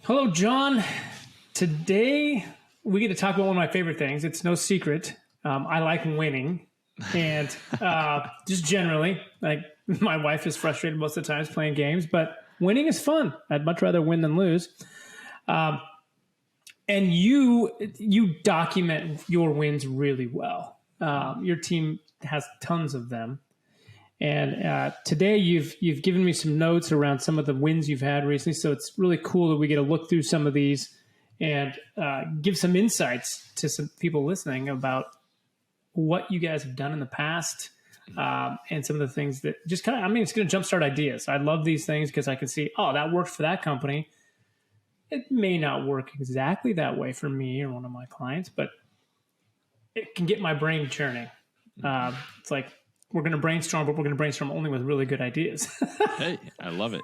Hello, John. Today we get to talk about one of my favorite things. It's no secret. I like winning, and just generally, like my wife is frustrated most of the times playing games, but winning is fun. I'd much rather win than lose. And you document your wins really well. Your team has tons of them. And today you've given me some notes around some of the wins you've had recently. So it's really cool that we get to look through some of these and give some insights to some people listening about what you guys have done in the past and some of the things that just kind of, it's going to jumpstart ideas. I love these things because I can see, oh, that worked for that company. It may not work exactly that way for me or one of my clients, but it can get my brain churning. It's like, we're going to brainstorm, but we're going to brainstorm only with really good ideas. Hey, I love it.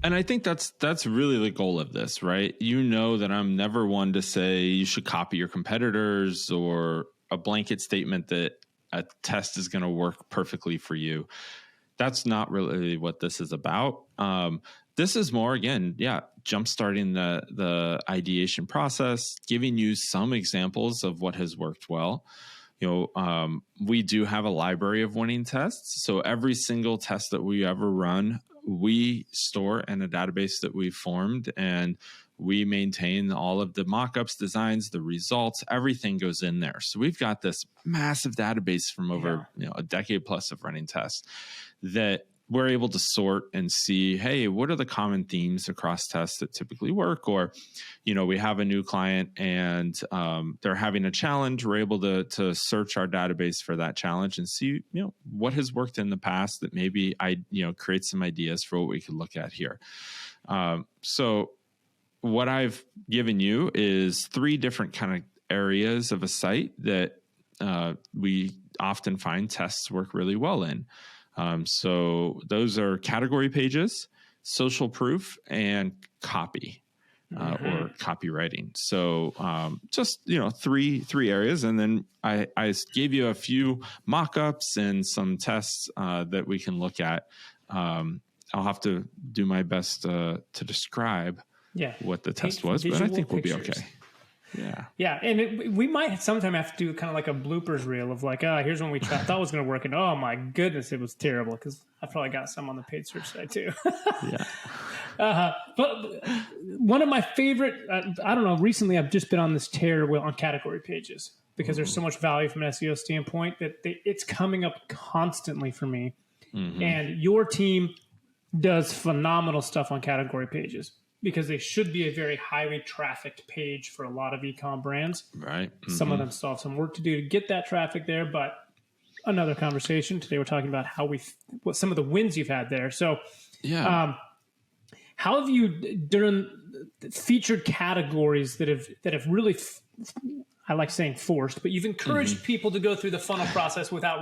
And I think that's really the goal of this, right? You know that I'm never one to say you should copy your competitors or a blanket statement that a test is going to work perfectly for you. That's not really what this is about. This is more, again, jumpstarting the ideation process, giving you some examples of what has worked well. We do have a library of winning tests. So every single test that we ever run, we store in a database that we've formed, and we maintain all of the mockups, designs, the results, everything goes in there. So we've got this massive database from over a decade plus of running tests that we're able to sort and see, hey, what are the common themes across tests that typically work? Or, we have a new client and they're having a challenge. We're able to search our database for that challenge and see, what has worked in the past that maybe create some ideas for what we could look at here. So what I've given you is 3 different kind of areas of a site that we often find tests work really well in. So those are category pages, social proof, and copy or copywriting. So just, 3 areas. And then I gave you a few mock-ups and some tests that we can look at. I'll have to do my best to describe what the test was, but I think we'll be okay. Yeah. And we might sometime have to do kind of like a bloopers reel of like, here's when we thought it was going to work. And oh my goodness, it was terrible. Cause I probably got some on the paid search side too. But one of my favorite, I don't know, recently I've just been on this tear on category pages because there's so much value from an SEO standpoint that it's coming up constantly for me. And your team does phenomenal stuff on category pages, because they should be a very highly trafficked page for a lot of e-com brands. Right. Some of them still have some work to do to get that traffic there, but another conversation. Today we're talking about what some of the wins you've had there. So how have you during featured categories that have really, I like saying forced, but you've encouraged people to go through the funnel process without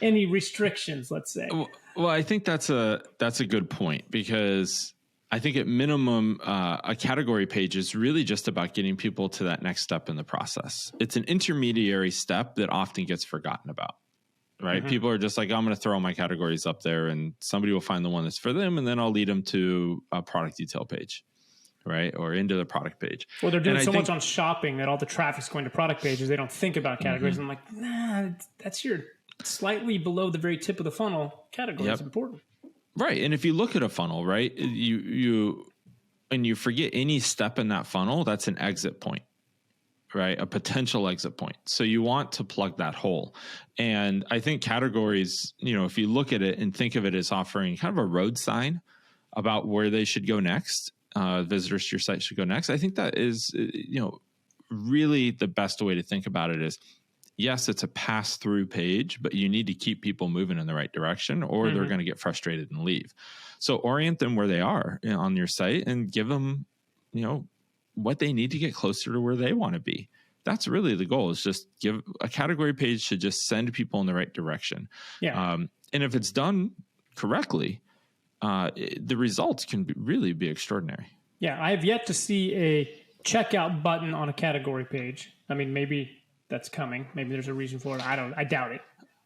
any restrictions, let's say? Well, I think that's a good point, because I think at minimum, a category page is really just about getting people to that next step in the process. It's an intermediary step that often gets forgotten about, right? People are just like, I'm going to throw my categories up there and somebody will find the one that's for them, and then I'll lead them to a product detail page, right? Or into the product page. Well, they're doing so much on shopping that all the traffic's going to product pages. They don't think about categories. I'm like, nah, that's your slightly below the very tip of the funnel category. Is important. Right. And if you look at a funnel, right, you forget any step in that funnel, that's an exit point, right? A potential exit point. So you want to plug that hole. And I think categories, if you look at it and think of it as offering kind of a road sign about where they should go next, visitors to your site should go next. I think that is, really the best way to think about it is, yes, it's a pass-through page, but you need to keep people moving in the right direction, or they're going to get frustrated and leave. So orient them where they are on your site and give them, what they need to get closer to where they want to be. That's really the goal, is just give a category page should just send people in the right direction. Yeah. And if it's done correctly, the results can really be extraordinary. Yeah. I have yet to see a checkout button on a category page. I mean, maybe that's coming. Maybe there's a reason for it. I doubt it.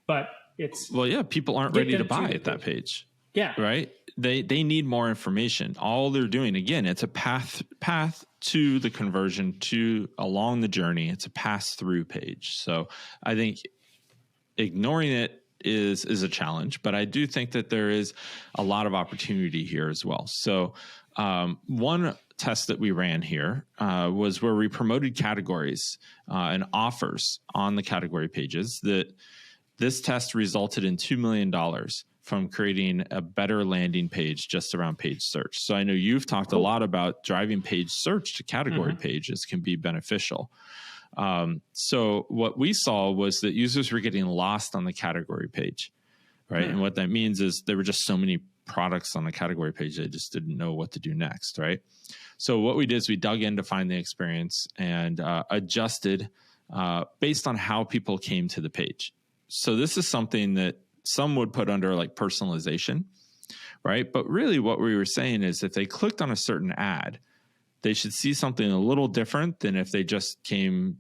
But It's people aren't ready to buy at that page. Yeah. Right. They need more information. All they're doing, again, it's a path to the conversion, to along the journey. It's a pass through page. So I think ignoring it is a challenge, but I do think that there is a lot of opportunity here as well. So one test that we ran here was where we promoted categories and offers on the category pages. That this test resulted in $2 million from creating a better landing page just around page search. So I know you've talked a lot about driving page search to category pages can be beneficial. So what we saw was that users were getting lost on the category page, right? And what that means is there were just so many products on the category page, they just didn't know what to do next, right? So what we did is we dug in to find the experience and adjusted based on how people came to the page. So this is something that some would put under like personalization, right? But really what we were saying is if they clicked on a certain ad, they should see something a little different than if they just came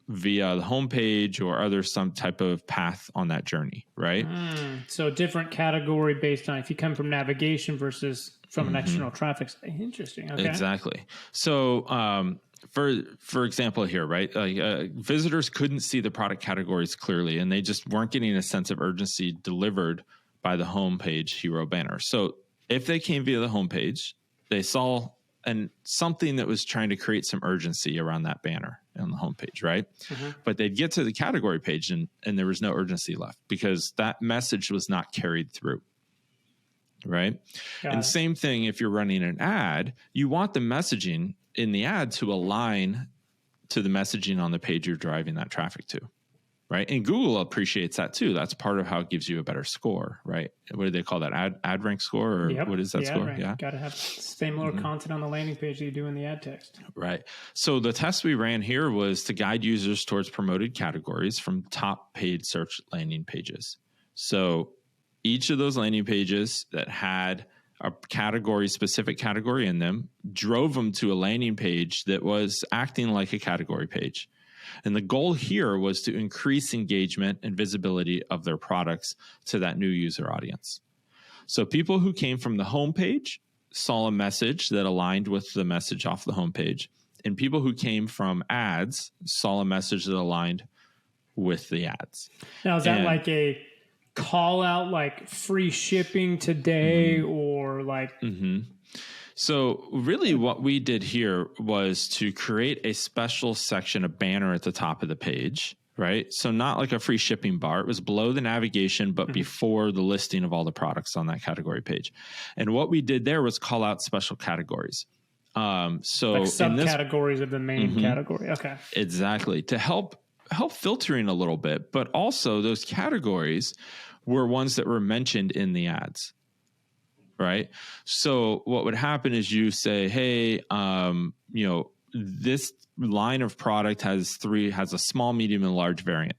via the homepage or some type of path on that journey, right? So different category based on if you come from navigation versus from an external traffic. Interesting. Okay. Exactly. So for example here, right? Like visitors couldn't see the product categories clearly, and they just weren't getting a sense of urgency delivered by the homepage hero banner. So if they came via the homepage, they saw something that was trying to create some urgency around that banner on the homepage, right? But they'd get to the category page and there was no urgency left because that message was not carried through, right? And same thing if you're running an ad, you want the messaging in the ad to align to the messaging on the page you're driving that traffic to, right? And Google appreciates that too. That's part of how it gives you a better score, right? What do they call that? Ad rank score, or what is that score? Rank. Yeah, got to have similar content on the landing page that you do in the ad text. Right. So the test we ran here was to guide users towards promoted categories from top paid search landing pages. So each of those landing pages that had a specific category in them drove them to a landing page that was acting like a category page. And the goal here was to increase engagement and visibility of their products to that new user audience. So people who came from the homepage saw a message that aligned with the message off the homepage. And people who came from ads saw a message that aligned with the ads. Now, is that like a call out, like free shipping today or like... So really what we did here was to create a special section, a banner at the top of the page, right? So not like a free shipping bar. It was below the navigation, but before the listing of all the products on that category page. And what we did there was call out special categories. So like subcategories of the main category. Okay. Exactly. To help filtering a little bit, but also those categories were ones that were mentioned in the ads. Right. So what would happen is you say, hey, this line of product has a small, medium, and large variant.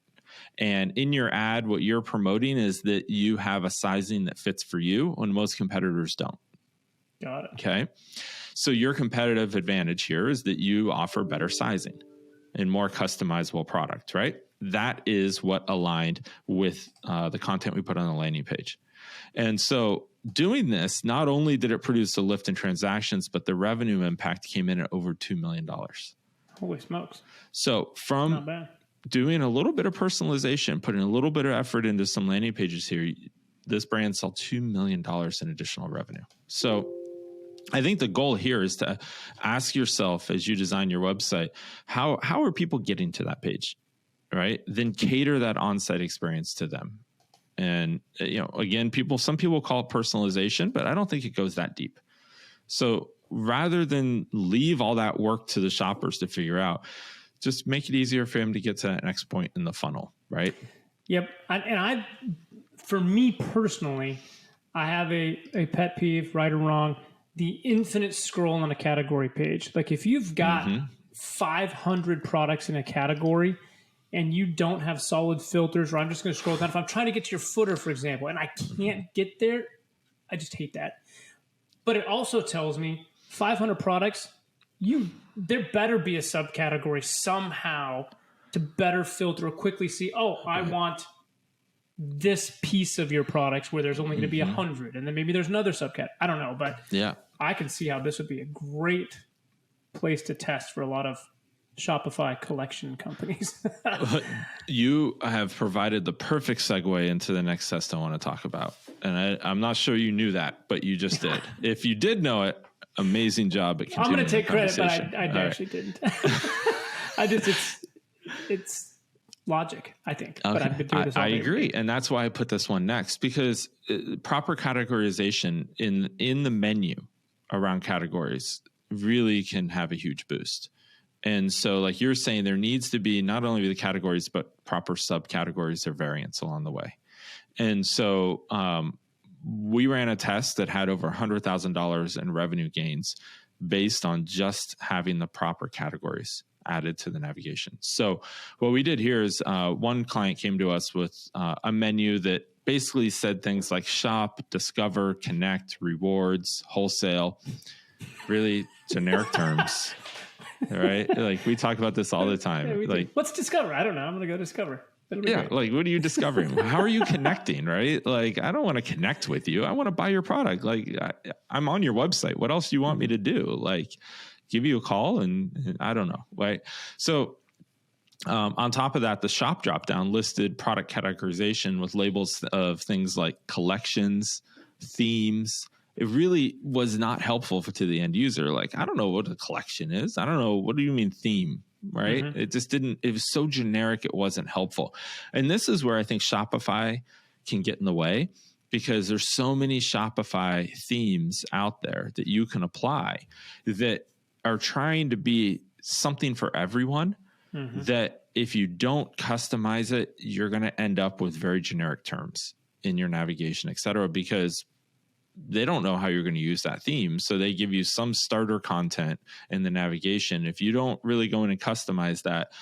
And in your ad, what you're promoting is that you have a sizing that fits for you when most competitors don't. Got it. Okay. So your competitive advantage here is that you offer better sizing and more customizable product, right? That is what aligned with the content we put on the landing page. And so doing this, not only did it produce a lift in transactions, but the revenue impact came in at over $2 million. Holy smokes. So from doing a little bit of personalization, putting a little bit of effort into some landing pages here, this brand saw $2 million in additional revenue. So I think the goal here is to ask yourself as you design your website, how are people getting to that page, right? Then cater that on-site experience to them. And, again, some people call it personalization, but I don't think it goes that deep. So rather than leave all that work to the shoppers to figure out, just make it easier for them to get to that next point in the funnel, right? Yep. For me personally, I have a pet peeve, right or wrong, the infinite scroll on a category page. Like if you've got 500 products in a category, and you don't have solid filters, or I'm just going to scroll down. If I'm trying to get to your footer, for example, and I can't get there, I just hate that. But it also tells me 500 products, there better be a subcategory somehow to better filter or quickly see, I want this piece of your products where there's only going to be 100, and then maybe there's another subcat. I don't know, but Yeah. I can see how this would be a great place to test for a lot of Shopify collection companies. You have provided the perfect segue into the next test I want to talk about. And I'm not sure you knew that, but you just did. If you did know it, amazing job at continuing. I'm going to take the credit, but conversation. I actually didn't. It's logic, I think. Okay. But I've been doing this all I day. agree. And that's why I put this one next, because proper categorization in the menu around categories really can have a huge boost. And so, like you're saying, there needs to be not only the categories, but proper subcategories or variants along the way. And so we ran a test that had over $100,000 in revenue gains based on just having the proper categories added to the navigation. So what we did here is one client came to us with a menu that basically said things like shop, discover, connect, rewards, wholesale, really generic terms. Right? Like we talk about this all the time. Yeah, like, what's discover? I don't know. I'm going to go discover. Yeah. Great. Like, what are you discovering? How are you connecting? Right? Like, I don't want to connect with you. I want to buy your product. Like, I'm on your website. What else do you want me to do? Like, give you a call and I don't know. Right. So, on top of that, the shop dropdown listed product categorization with labels of things like collections, themes. It really was not helpful to the end user. Like, I don't know what a collection is. I don't know. What do you mean theme? Right. Mm-hmm. It just didn't, it was so generic. It wasn't helpful. And this is where I think Shopify can get in the way, because there's so many Shopify themes out there that you can apply that are trying to be something for everyone. Mm-hmm. That if you don't customize it, you're going to end up with very generic terms in your navigation, et cetera, because they don't know how you're going to use that theme. So they give you some starter content in the navigation. If you don't really go in and customize that,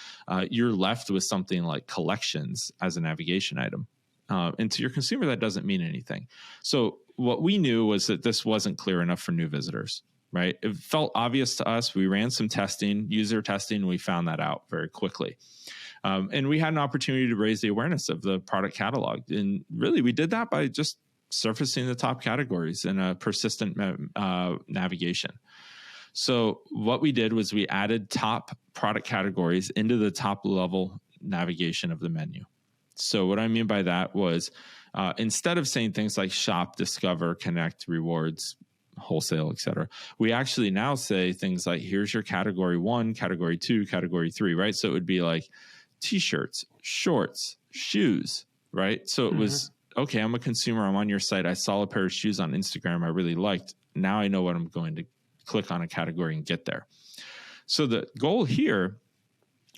you're left with something like collections as a navigation item. And to your consumer, that doesn't mean anything. So what we knew was that this wasn't clear enough for new visitors, right? It felt obvious to us. We ran some testing, user testing, and we found that out very quickly. And we had an opportunity to raise the awareness of the product catalog. And really, we did that by just surfacing the top categories in a persistent navigation. So what we did was we added top product categories into the top level navigation of the menu. So what I mean by that was instead of saying things like shop, discover, connect, rewards, wholesale, et cetera, we actually now say things like, here's your category 1, category 2, category 3, right? So it would be like t-shirts, shorts, shoes, right? So it was, okay, I'm a consumer. I'm on your site. I saw a pair of shoes on Instagram I really liked. Now I know what I'm going to click on a category and get there. So the goal here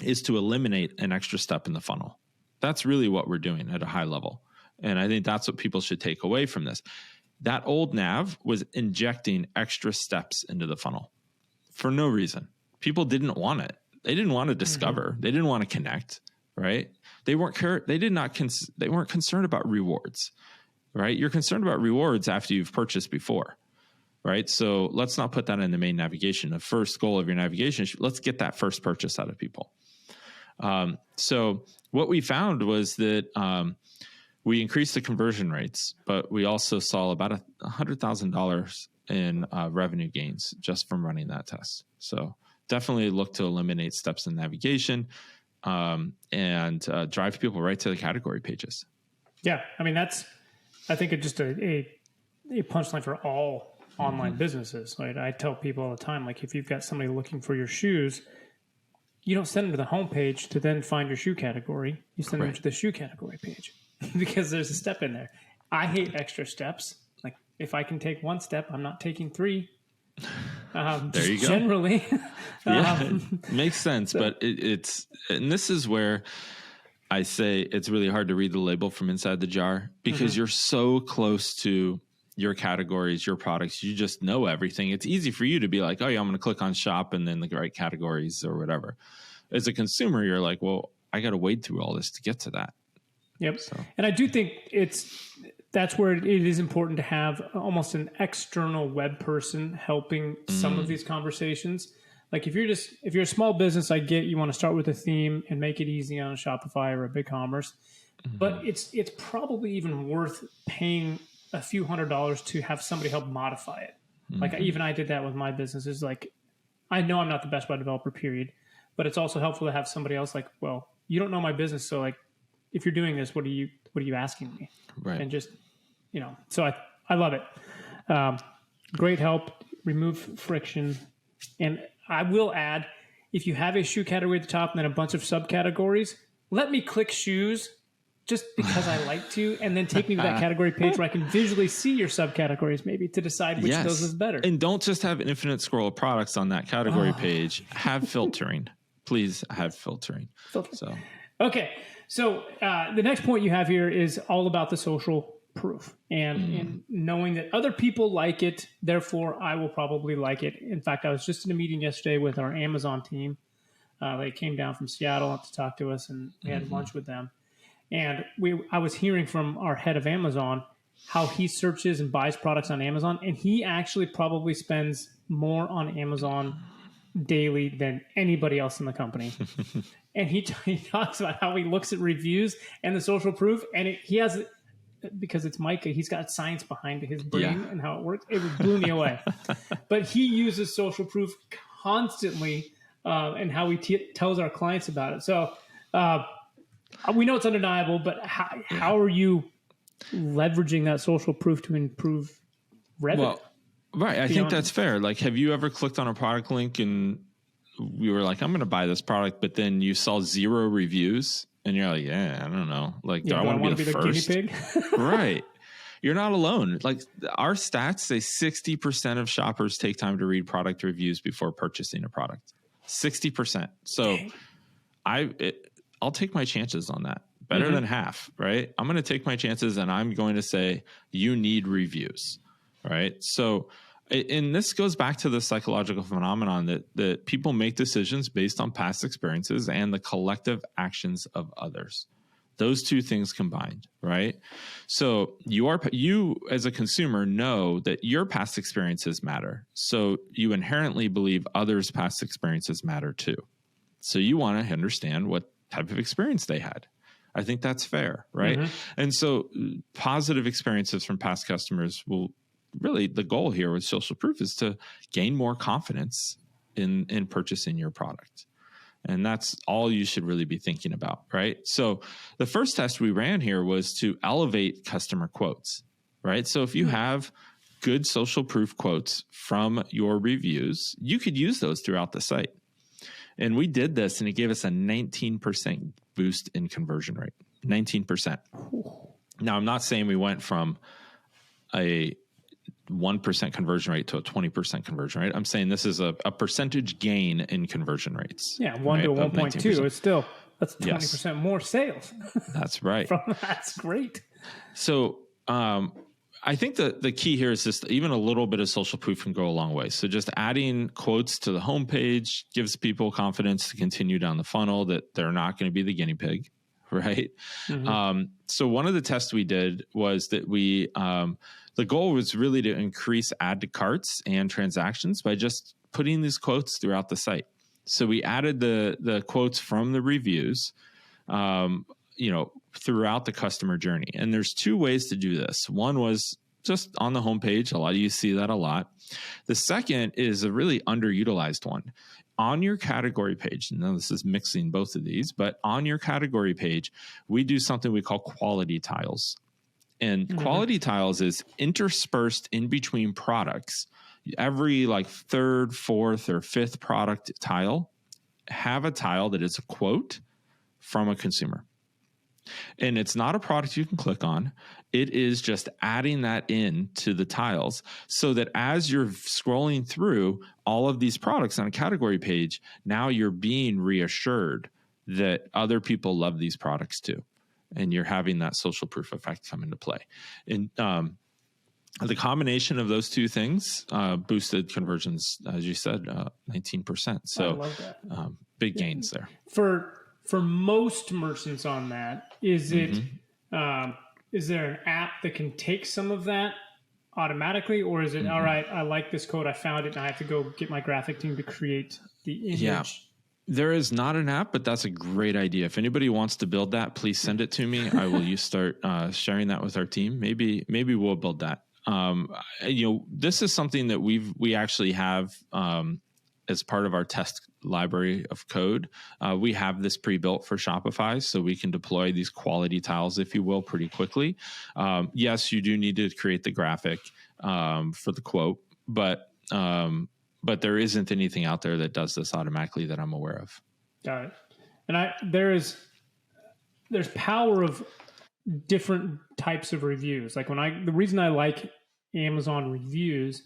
is to eliminate an extra step in the funnel. That's really what we're doing at a high level. And I think that's what people should take away from this. That old nav was injecting extra steps into the funnel for no reason. People didn't want it. They didn't want to discover. They didn't want to connect, right? They weren't concerned about rewards, right? You're concerned about rewards after you've purchased before, right? So let's not put that in the main navigation. The first goal of your navigation, let's get that first purchase out of people. So what we found was that we increased the conversion rates, but we also saw about $100,000 in revenue gains just from running that test. So definitely look to eliminate steps in navigation and drive people right to the category pages. Yeah. I mean, that's, I think it's just a punchline for all online businesses, right? I tell people all the time, like if you've got somebody looking for your shoes, you don't send them to the homepage to then find your shoe category. You send them to the shoe category page because there's a step in there. I hate extra steps. Like if I can take one step, I'm not taking 3. There you go. Generally. Makes sense. But it's, and this is where I say it's really hard to read the label from inside the jar because you're so close to your categories, your products, you just know everything. It's easy for you to be like, oh yeah, I'm going to click on shop and then the right categories or whatever. As a consumer, you're like, well, I got to wade through all this to get to that. Yep. So. And I do think that's where it is important to have almost an external web person helping some of these conversations. Like if you're a small business, I get you want to start with a theme and make it easy on a Shopify or a BigCommerce. but it's probably even worth paying a few $100s to have somebody help modify it. Like even I did that with my business. Is like, I know I'm not the best web developer, period, but it's also helpful to have somebody else like, well, you don't know my business, so like, if you're doing this, what are you asking me? Right. And just, so I love it. Great help, remove friction. And I will add, if you have a shoe category at the top and then a bunch of subcategories, let me click shoes just because I like to, and then take me to that category page where I can visually see your subcategories maybe to decide which of those is better. And don't just have an infinite scroll of products on that category page. Have filtering. Please have filtering. So, okay. So the next point you have here is all about the social proof and knowing that other people like it, therefore I will probably like it. In fact, I was just in a meeting yesterday with our Amazon team. They came down from Seattle to talk to us, and we had lunch with them. And I was hearing from our head of Amazon how he searches and buys products on Amazon, and he actually probably spends more on Amazon daily than anybody else in the company. And he talks about how he looks at reviews and the social proof, and he has, because it's Micah, he's got science behind his brain and how it works. It blew me away. But he uses social proof constantly, and how he tells our clients about it. So we know it's undeniable, but how are you leveraging that social proof to improve revenue? Well, right. I think that's fair. Like, have you ever clicked on a product link and you were like, I'm going to buy this product, but then you saw 0 reviews and you're like, I don't know. Like, do I want to be the first? Guinea pig? Right. You're not alone. Like, our stats say 60% of shoppers take time to read product reviews before purchasing a product. 60%. So I'll take my chances on that. Better than half, right? I'm going to take my chances and I'm going to say, you need reviews, right? So, and this goes back to the psychological phenomenon that people make decisions based on past experiences and the collective actions of others. Those two things combined, right? So you as a consumer know that your past experiences matter. So you inherently believe others' past experiences matter too. So you want to understand what type of experience they had. I think that's fair, right? And so positive experiences from past customers will really, the goal here with social proof is to gain more confidence in purchasing your product. And that's all you should really be thinking about, right? So the first test we ran here was to elevate customer quotes, right? So if you have good social proof quotes from your reviews, you could use those throughout the site. And we did this and it gave us a 19% boost in conversion rate, 19%. Now, I'm not saying we went from a 1% conversion rate to a 20% conversion rate. I'm saying this is a percentage gain in conversion rates. Yeah, 1 to 1.2. It's still, that's 20% more sales. That's right. That's great. So I think the key here is just even a little bit of social proof can go a long way. So just adding quotes to the homepage gives people confidence to continue down the funnel that they're not going to be the guinea pig, right? So one of the tests we did was that the goal was really to increase add to carts and transactions by just putting these quotes throughout the site. So we added the quotes from the reviews, throughout the customer journey. And there's 2 ways to do this. One was just on the homepage. A lot of you see that a lot. The second is a really underutilized one. On your category page, now this is mixing both of these, but on your category page, we do something we call quality tiles. And quality tiles is interspersed in between products. Every like 3rd, 4th, or 5th product tile, have a tile that is a quote from a consumer. And it's not a product you can click on. It is just adding that in to the tiles so that as you're scrolling through all of these products on a category page, now you're being reassured that other people love these products too. And you're having that social proof effect come into play. And the combination of those 2 things boosted conversions, as you said, 19%. So I love that. Big gains there. For most merchants on that, is it is there an app that can take some of that automatically, or is it all right? I like this code, I found it, and I have to go get my graphic team to create the image. There is not an app, but that's a great idea. If anybody wants to build that, please send it to me. I will start sharing that with our team. Maybe we'll build that. This is something that we actually have as part of our test library of code. We have this pre-built for Shopify, so we can deploy these quality tiles, if you will, pretty quickly. Yes, you do need to create the graphic for the quote, but there isn't anything out there that does this automatically that I'm aware of. Got it. And there's power of different types of reviews. Like the reason I like Amazon reviews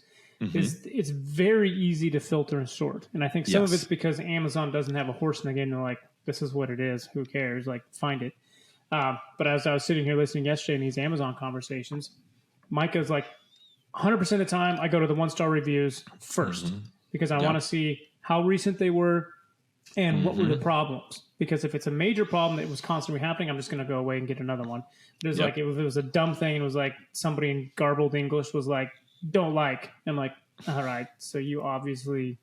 is it's very easy to filter and sort. And I think some of it's because Amazon doesn't have a horse in the game. They're like, this is what it is. Who cares? Like, find it. But as I was sitting here listening yesterday in these Amazon conversations, Micah's like, 100% of the time, I go to the 1-star reviews first because I want to see how recent they were and what were the problems. Because if it's a major problem that was constantly happening, I'm just going to go away and get another one. But it's like, if it was a dumb thing, it was like somebody in garbled English was like, don't like. I'm like, all right, so you obviously,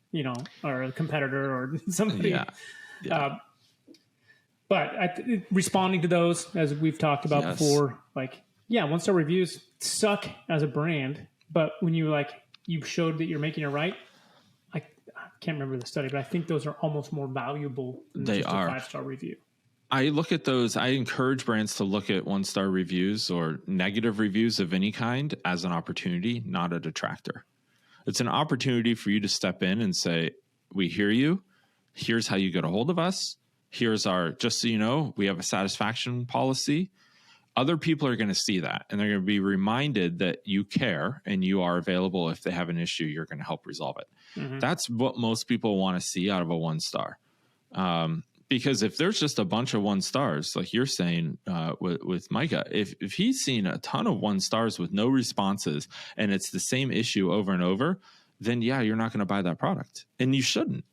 are a competitor or somebody. But responding to those, as we've talked about before, like, 1-star reviews suck as a brand. But when you showed that you're making it right, I can't remember the study, but I think those are almost more valuable than just a 5-star review. I look at those. I encourage brands to look at 1-star reviews or negative reviews of any kind as an opportunity, not a detractor. It's an opportunity for you to step in and say, we hear you. Here's how you get a hold of us. Here's just so you know, we have a satisfaction policy. Other people are going to see that, and they're going to be reminded that you care and you are available. If they have an issue, you're going to help resolve it. That's what most people want to see out of a 1-star. Because if there's just a bunch of 1-stars, like you're saying with Micah, if he's seen a ton of 1-stars with no responses and it's the same issue over and over, then you're not going to buy that product, and you shouldn't.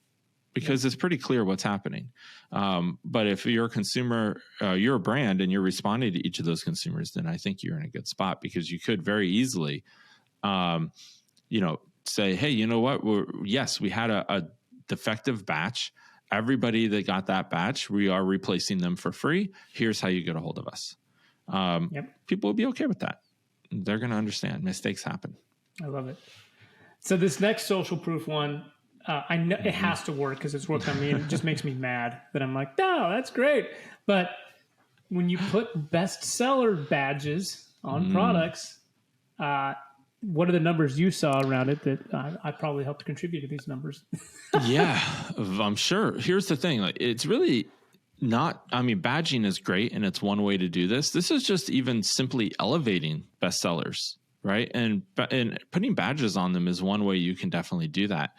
Because it's pretty clear what's happening. But if you're a consumer, you're a brand and you're responding to each of those consumers, then I think you're in a good spot, because you could very easily, say, hey, you know what? We had a defective batch. Everybody that got that batch, we are replacing them for free. Here's how you get a hold of us. People will be okay with that. They're going to understand mistakes happen. I love it. So this next social proof one, I know it has to work because it's worked on me, and it just makes me mad that I'm like, no, that's great. But when you put bestseller badges on products, what are the numbers you saw around it that I probably helped contribute to these numbers? I'm sure. Here's the thing. It's really not, badging is great, and it's one way to do this. This is just even simply elevating bestsellers. Right. And putting badges on them is one way you can definitely do that.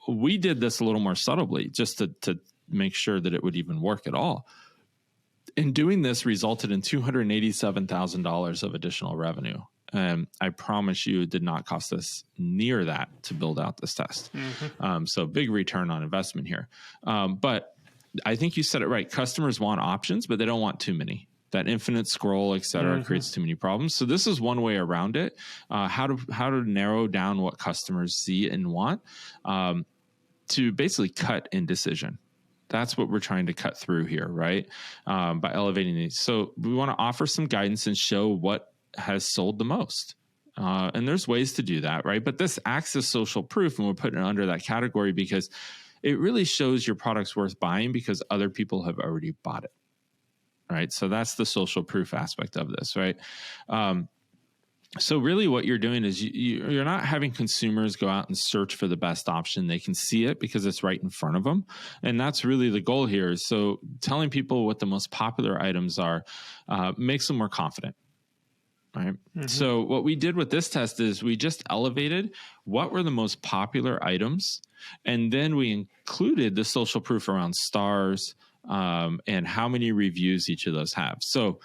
We did this a little more subtly just to make sure that it would even work at all. And doing this resulted in $287,000 of additional revenue. I promise you it did not cost us near that to build out this test. So big return on investment here. But I think you said it right. Customers want options, but they don't want too many. That infinite scroll, et cetera, creates too many problems. So this is one way around it. How to narrow down what customers see and want to basically cut indecision. That's what we're trying to cut through here, right? By elevating these. So we want to offer some guidance and show what has sold the most. And there's ways to do that, right? But this acts as social proof, and we're putting it under that category because it really shows your product's worth buying because other people have already bought it. Right. So that's the social proof aspect of this. Right. So really what you're doing is you're not having consumers go out and search for the best option. They can see it because it's right in front of them. And that's really the goal here. So telling people what the most popular items are makes them more confident. Right. So what we did with this test is we just elevated what were the most popular items. And then we included the social proof around stars, and how many reviews each of those have. So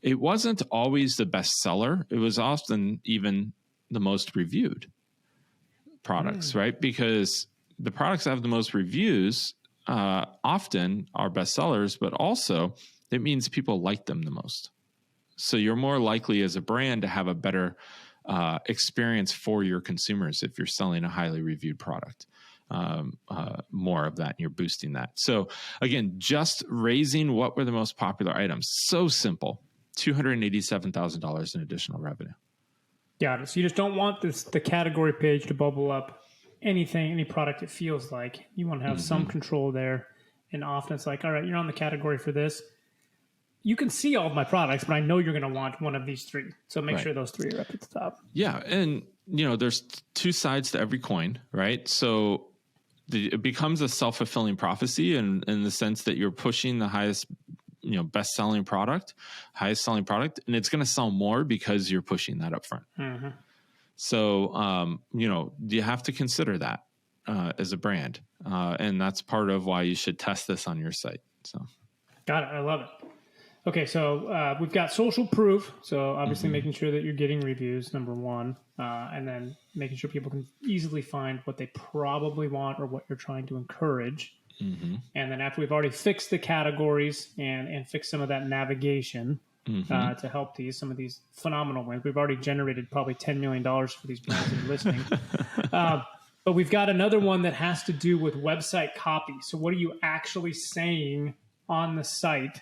it wasn't always the best seller. It was often even the most reviewed products, right? Because the products that have the most reviews often are best sellers, but also it means people like them the most. So you're more likely as a brand to have a better experience for your consumers if you're selling a highly reviewed product. more of that, and you're boosting that. So again, just raising what were the most popular items. So simple. $287,000 in additional revenue. Got it. So you just don't want the category page to bubble up anything, any product it feels like. You want to have some control there. And often it's like, all right, you're on the category for this. You can see all of my products, but I know you're going to want one of these three. So make sure those three are up at the top. Yeah. And, there's two sides to every coin, right? So it becomes a self-fulfilling prophecy in the sense that you're pushing the highest, best-selling product, highest selling product, and it's going to sell more because you're pushing that up front. Mm-hmm. So, you have to consider that as a brand. And that's part of why you should test this on your site. So, got it. I love it. Okay, so we've got social proof. So obviously making sure that you're getting reviews, number one, and then making sure people can easily find what they probably want or what you're trying to encourage. Mm-hmm. And then after we've already fixed the categories and fixed some of that navigation to help some of these phenomenal wins, we've already generated probably $10 million for these brands that are listening. But we've got another one that has to do with website copy. So what are you actually saying on the site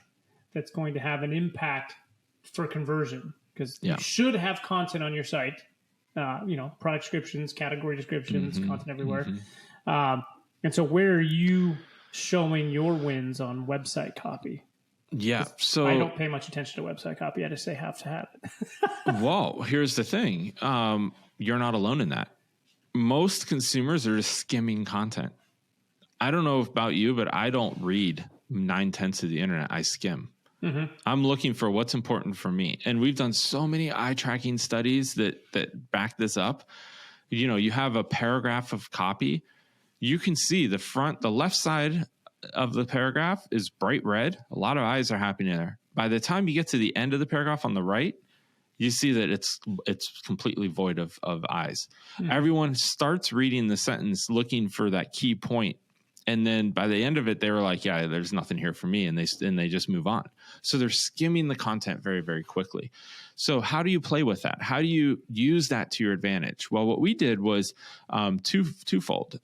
that's going to have an impact for conversion? Because you should have content on your site, product descriptions, category descriptions, content everywhere. And so where are you showing your wins on website copy? Yeah. So I don't pay much attention to website copy. I just say have to have it. Well, here's the thing. You're not alone in that. Most consumers are just skimming content. I don't know about you, but I don't read 9/10 of the internet. I skim. Mm-hmm. I'm looking for what's important for me. And we've done so many eye tracking studies that back this up. You have a paragraph of copy. You can see the left side of the paragraph is bright red. A lot of eyes are happening there. By the time you get to the end of the paragraph on the right, you see that it's completely void of eyes. Mm-hmm. Everyone starts reading the sentence looking for that key point. And then by the end of it, they were like, yeah, there's nothing here for me. And they just move on. So they're skimming the content very, very quickly. So how do you play with that? How do you use that to your advantage? Well, what we did was twofold.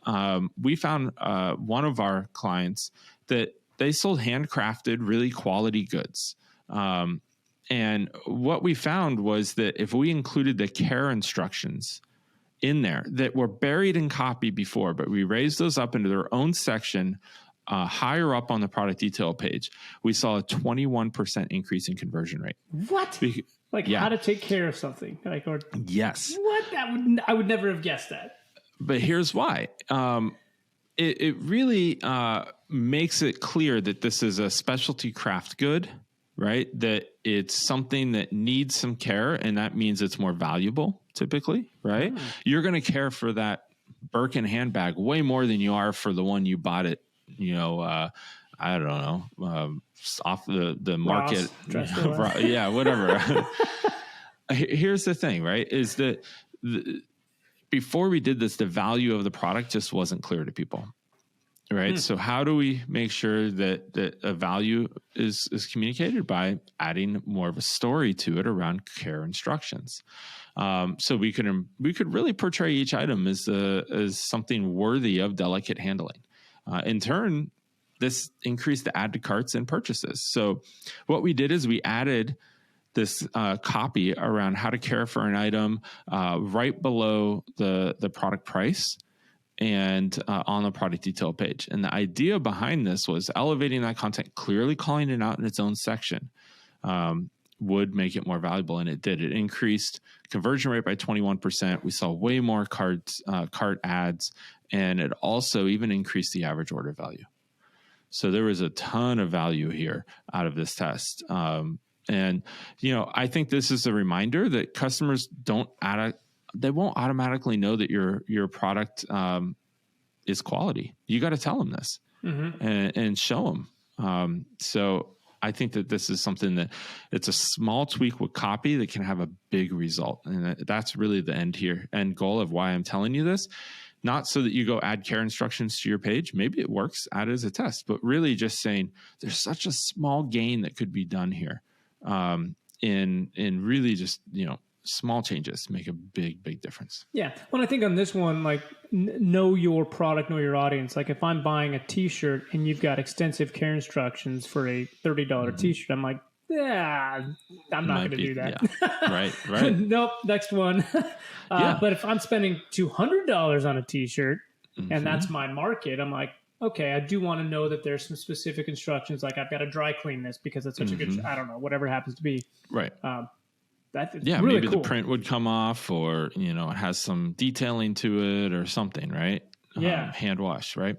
We found one of our clients that they sold handcrafted, really quality goods. And what we found was that if we included the care instructions in there that were buried in copy before, but we raised those up into their own section higher up on the product detail page, we saw a 21% increase in conversion rate. What? How to take care of something? Yes. What? I would never have guessed that. But here's why. It really makes it clear that this is a specialty craft good, right? That it's something that needs some care, and that means it's more valuable typically, right? You're going to care for that Birkin handbag way more than you are for the one you bought it, I don't know, off the market. Yeah, whatever. Here's the thing, right? Is that before we did this, the value of the product just wasn't clear to people. Right. So how do we make sure that a value is communicated? By adding more of a story to it around care instructions. So we could really portray each item as something worthy of delicate handling. In turn, this increased the add to carts and purchases. So what we did is we added this copy around how to care for an item right below the product price and on the product detail page. And the idea behind this was elevating that content, clearly calling it out in its own section, would make it more valuable. And it did. It increased conversion rate by 21%. We saw way more cart ads, and it also even increased the average order value. So there was a ton of value here out of this test. And, I think this is a reminder that customers they won't automatically know that your product is quality. You got to tell them this and show them. So I think that this is something that it's a small tweak with copy that can have a big result. And that's really the end goal of why I'm telling you this. Not so that you go add care instructions to your page. Maybe it works, add it as a test, but really just saying there's such a small gain that could be done here in really just, small changes make a big difference. Yeah. When I think on this one, like know your product, know your audience. Like if I'm buying a t-shirt and you've got extensive care instructions for a $30 t-shirt, I'm like, yeah, I'm not going to do that. Yeah. Right. Nope. Next one. But if I'm spending $200 on a t-shirt and that's my market, I'm like, okay, I do want to know that there's some specific instructions. Like I've got to dry clean this because it's such a good, I don't know, whatever it happens to be. Right. That's really maybe cool. The print would come off, or it has some detailing to it or something, right? Yeah. Hand wash, right?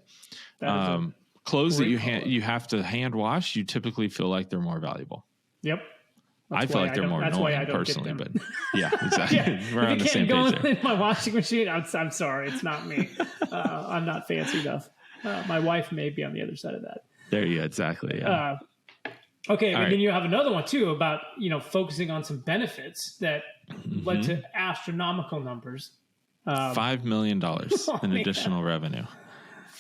Clothes that you have to hand wash, you typically feel like they're more valuable. Yep. I feel like they're more annoying personally, but yeah, exactly. We're on the same page there. In my washing machine, I'm sorry, it's not me. I'm not fancy enough. My wife may be on the other side of that. There you go. Exactly. Yeah. Okay, and then you have another one too about focusing on some benefits that led to astronomical numbers. $5 million in additional revenue.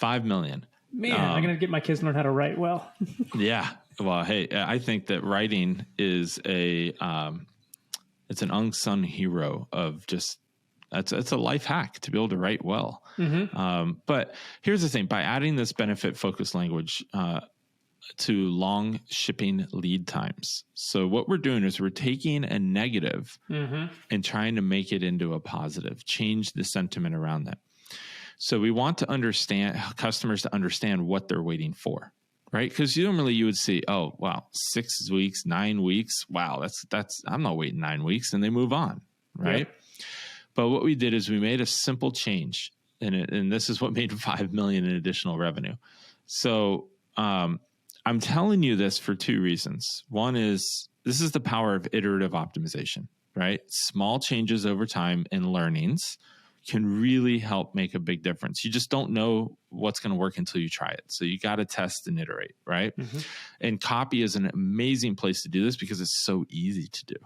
$5 million. Man, I'm gonna get my kids to learn how to write well. Yeah. Well, hey, I think that writing is it's an unsung hero of just. It's a life hack to be able to write well. But here's the thing: by adding this benefit-focused language to long shipping lead times. So what we're doing is we're taking a negative and trying to make it into a positive, change the sentiment around that. So we want to understand customers to understand what they're waiting for, right? Because normally you would see, oh, wow, 6 weeks, 9 weeks. Wow, that's I'm not waiting 9 weeks, and they move on, right? Yep. But what we did is we made a simple change, and this is what made $5 million in additional revenue. So I'm telling you this for two reasons. One is this is the power of iterative optimization, right? Small changes over time and learnings can really help make a big difference. You just don't know what's going to work until you try it. So you got to test and iterate, right? And copy is an amazing place to do this because it's so easy to do,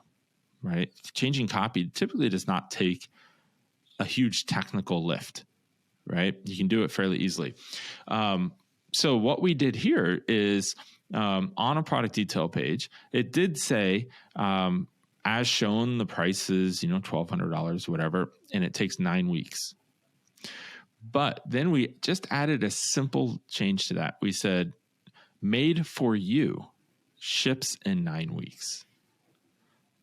right? Changing copy typically does not take a huge technical lift, right? You can do it fairly easily. So what we did here is on a product detail page, it did say, as shown, the price is, $1,200, whatever, and it takes 9 weeks. But then we just added a simple change to that. We said, made for you, ships in 9 weeks.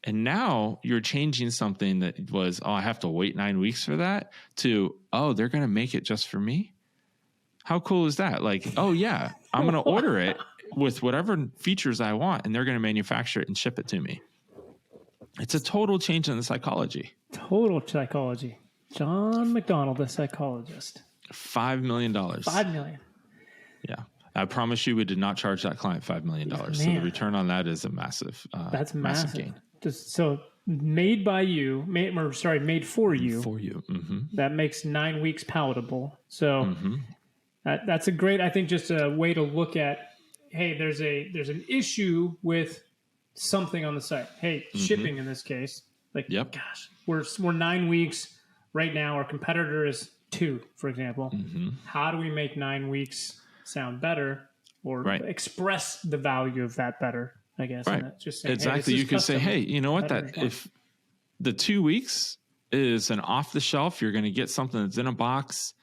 And now you're changing something that was, I have to wait 9 weeks for that, to, they're going to make it just for me? How cool is that? Like, yeah, I'm going to order it with whatever features I want, and they're going to manufacture it and ship it to me. It's a total change in the psychology. Total psychology. Jon MacDonald, the psychologist. $5 million. $5 million. Yeah. I promise you we did not charge that client $5 million. Man. So the return on that is a massive That's massive gain. So made by you, made for you. For you. That makes 9 weeks palatable. So that's a great, I think, just a way to look at, hey, there's an issue with something on the site. Hey, shipping in this case. Like, gosh, we're 9 weeks right now. Our competitor is 2, for example. How do we make 9 weeks sound better or express the value of that better? I guess. Right. Just saying, exactly. Hey, you could say, hey, you know what? That if the 2 weeks is an off the shelf, you're going to get something that's in a box,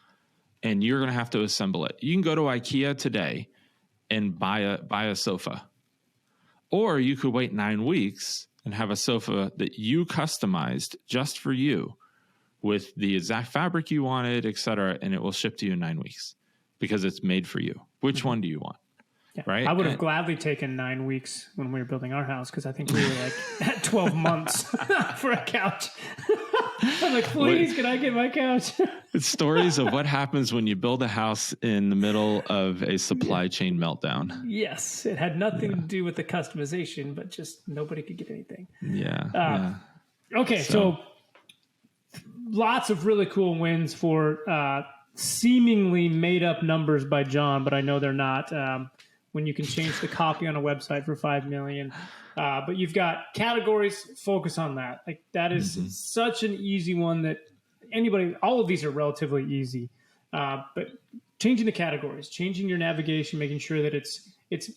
and you're going to have to assemble it. You can go to IKEA today and buy a sofa. Or you could wait 9 weeks and have a sofa that you customized just for you with the exact fabric you wanted, et cetera, and it will ship to you in 9 weeks because it's made for you. Which one do you want? Yeah. Right? I would have gladly taken 9 weeks when we were building our house because I think we were like at 12 months for a couch. I'm like, please, can I get my couch? It's stories of what happens when you build a house in the middle of a supply chain meltdown. Yes. It had nothing to do with the customization, but just nobody could get anything. Yeah. Okay. So lots of really cool wins for seemingly made up numbers by Jon, but I know they're not. When you can change the copy on a website for $5 million. But you've got categories, focus on that. Like that is such an easy one that all of these are relatively easy. But changing the categories, changing your navigation, making sure that it's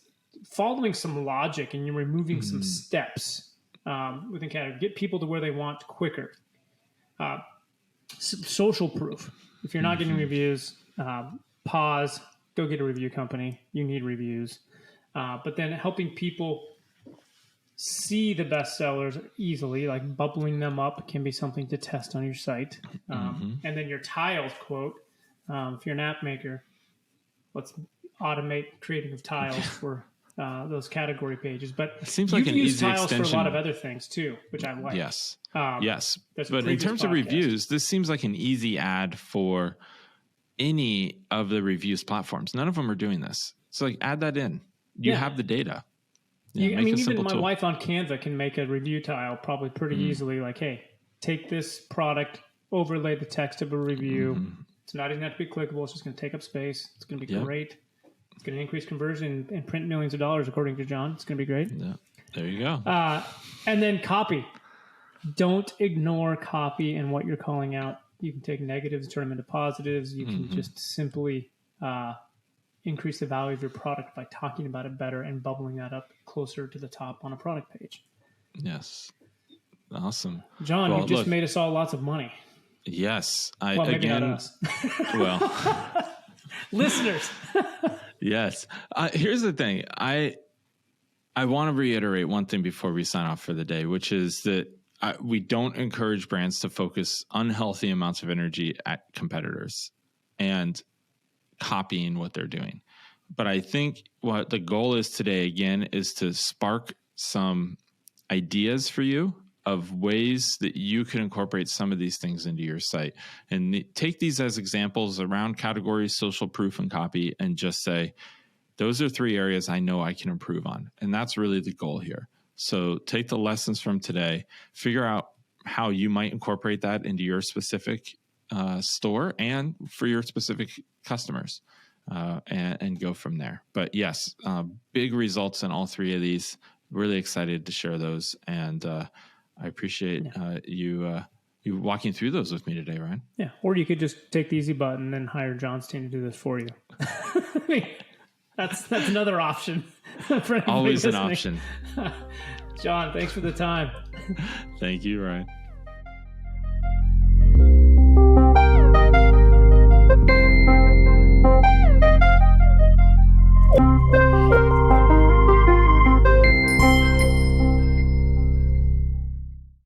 following some logic and you're removing some steps. within category. Get people to where they want quicker. Social proof. If you're not getting reviews, pause, go get a review company. You need reviews. But then helping people see the best sellers easily, like bubbling them up can be something to test on your site. And then your tiles quote, if you're an app maker, let's automate creating of tiles for those category pages. But it seems like an use easy tiles extension for a lot of other things too, which I like. Yes. Yes. But in terms of reviews, this seems like an easy add for any of the reviews platforms. None of them are doing this. So like add that in. You have the data. I mean, even my wife on Canva can make a review tile probably pretty easily. Like, hey, take this product, overlay the text of a review. It's not even have to be clickable. It's just going to take up space. It's going to be great. It's going to increase conversion and print millions of dollars, according to Jon. It's going to be great. Yeah, there you go. And then copy. Don't ignore copy and what you're calling out. You can take negatives and turn them into positives. You can just simply increase the value of your product by talking about it better and bubbling that up closer to the top on a product page. Yes. Awesome. Jon, you just made us all lots of money. Yes. Maybe not us. Well. Listeners. Yes. Here's the thing. I want to reiterate one thing before we sign off for the day, which is that we don't encourage brands to focus unhealthy amounts of energy at competitors and copying what they're doing. But I think what the goal is today, again, is to spark some ideas for you of ways that you can incorporate some of these things into your site, and take these as examples around categories, social proof, and copy, and just say, those are 3 areas I know I can improve on. And that's really the goal here. So take the lessons from today, figure out how you might incorporate that into your specific store and for your specific customers, and go from there. But yes, big results in all 3 of these. Really excited to share those. And I appreciate you walking through those with me today, Ryan. Yeah. Or you could just take the easy button and then hire Jon's team to do this for you. I mean, that's another option. For always listening. an option. Jon, thanks for the time. Thank you, Ryan.